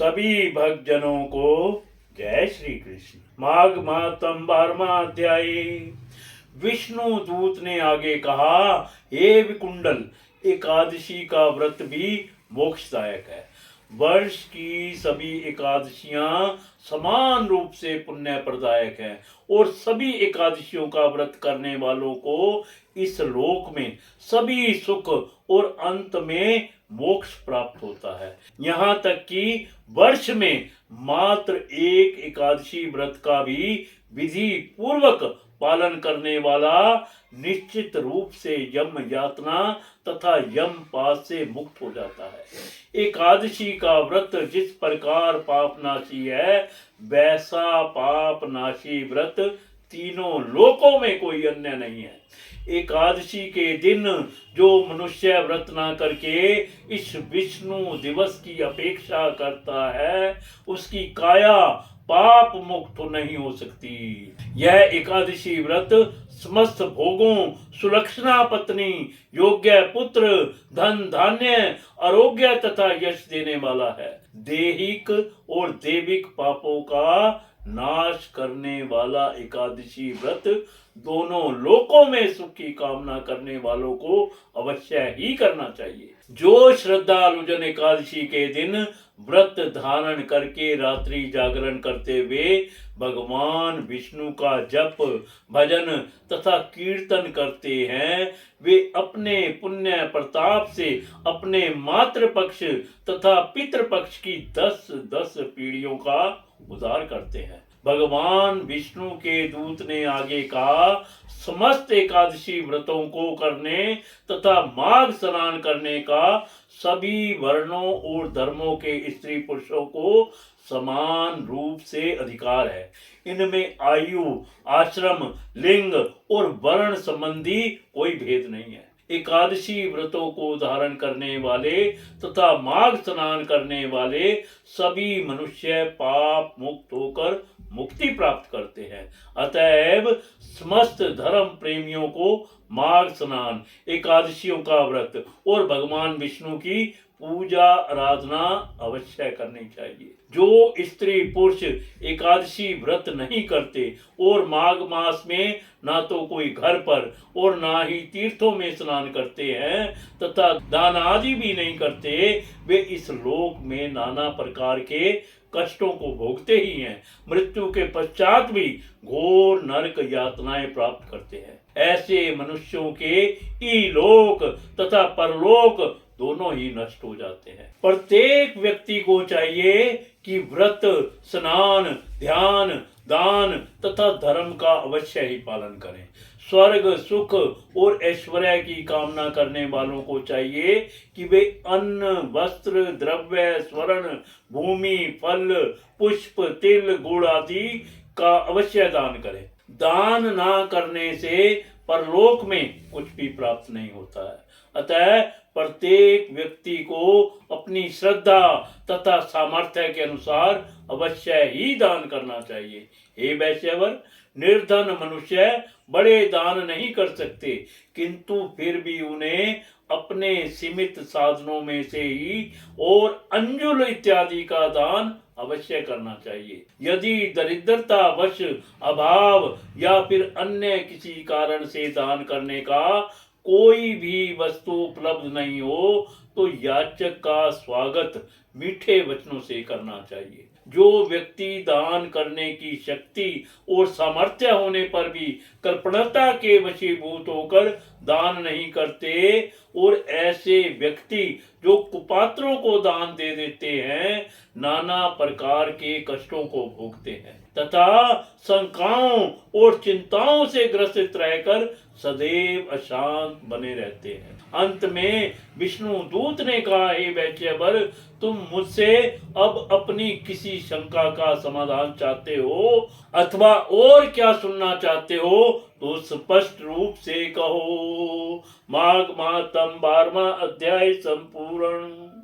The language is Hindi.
सभी भक्तजनों को जय श्री कृष्ण। माघ मातम 12वां अध्याय। विष्णु दूत ने आगे कहा, हे विकुंडल, एकादशी का व्रत भी मोक्षदायक है। वर्ष की सभी एकादशियां समान रूप से पुण्य प्रदायक है और सभी एकादशियों का व्रत करने वालों को इस लोक में सभी सुख और अंत में मोक्ष प्राप्त होता है। यहाँ तक कि वर्ष में मात्र एक एकादशी व्रत का भी विधि पूर्वक पालन करने वाला निश्चित रूप से यम यातना तथा यम पाश से मुक्त हो जाता है। एकादशी का व्रत जिस प्रकार पापनाशी है, वैसा पापनाशी व्रत तीनों लोकों में कोई अन्य नहीं है। एकादशी के दिन जो मनुष्य व्रत ना करके इस विष्णु दिवस की अपेक्षा करता है, उसकी काया पाप मुक्त नहीं हो सकती। यह एकादशी व्रत समस्त भोगों, सुलक्षणा पत्नी, योग्य पुत्र, धन धान्य, आरोग्य तथा यश देने वाला है। दैहिक और दैविक पापों का नाश करने वाला एकादशी व्रत दोनों लोकों में सुख की कामना करने वालों को अवश्य ही करना चाहिए। जो श्रद्धालु जन एकादशी के दिन व्रत धारण करके रात्रि जागरण करते हुए भगवान विष्णु का जप, भजन तथा कीर्तन करते हैं, वे अपने पुण्य प्रताप से अपने मातृ पक्ष तथा पितृ पक्ष की 10-10 पीढ़ियों का उद्धार करते हैं। भगवान विष्णु के दूत ने आगे कहा, समस्त एकादशी व्रतों को करने तथा माघ स्नान करने का सभी वर्णों और धर्मों के स्त्री पुरुषों को समान रूप से अधिकार है। इनमें आयु, आश्रम, लिंग और वर्ण संबंधी कोई भेद नहीं है। एकादशी व्रतों को धारण करने वाले तथा माघ स्नान करने वाले सभी मनुष्य पाप मुक्त होकर मुक्ति प्राप्त करते हैं। अतएव समस्त धर्म प्रेमियों को माघ स्नान, एकादशियों का व्रत और भगवान विष्णु की पूजा आराधना अवश्य करनी चाहिए। जो स्त्री पुरुष एकादशी व्रत नहीं करते और माघ मास में ना तो कोई घर पर और ना ही तीर्थों में स्नान करते हैं तथा दान आदि भी नहीं करते, वे इस लोक में नाना प्रकार के कष्टों को भोगते ही हैं। मृत्यु के पश्चात भी घोर नरक यातनाएं प्राप्त करते हैं। ऐसे मनुष्यों के इलोक तथा परलोक दोनों ही नष्ट हो जाते हैं। प्रत्येक व्यक्ति को चाहिए कि व्रत, स्नान, ध्यान, दान तथा धर्म का अवश्य ही पालन करें। स्वर्ग, सुख और ऐश्वर्य की कामना करने वालों को चाहिए कि वे अन्न, वस्त्र, द्रव्य, स्वर्ण, भूमि, फल, पुष्प, तिल, गुड़ आदि का अवश्य दान करें। दान ना करने से परलोक में कुछ भी प्राप्त नहीं होता है। अतः प्रत्येक व्यक्ति को अपनी श्रद्धा तथा सामर्थ्य के अनुसार अवश्य ही दान करना चाहिए। हे वैश्यवर, निर्धन मनुष्य बड़े दान नहीं कर सकते, किंतु फिर भी उन्हें अपने सीमित साधनों में से ही और अंजुल इत्यादि का दान अवश्य करना चाहिए। यदि दरिद्रता वश, अभाव या फिर अन्य किसी कारण से दान करने का कोई भी वस्तु उपलब्ध नहीं हो, तो याचक का स्वागत मीठे वचनों से करना चाहिए। जो व्यक्ति दान करने की शक्ति और सामर्थ्य होने पर भी कृपणता के वशीभूत होकर दान नहीं करते और ऐसे व्यक्ति जो कुपात्रों को दान दे देते हैं, नाना प्रकार के कष्टों को भोगते हैं तथा शंकाओं और चिंताओं से ग्रसित रहकर सदैव अशांत बने रहते हैं। अंत में विष्णु दूत ने कहा, हे वैश्यवर, तुम मुझसे अब अपनी किसी शंका का समाधान चाहते हो अथवा और क्या सुनना चाहते हो तो स्पष्ट रूप से कहो। माघ मातम 12वां अध्याय संपूर्ण।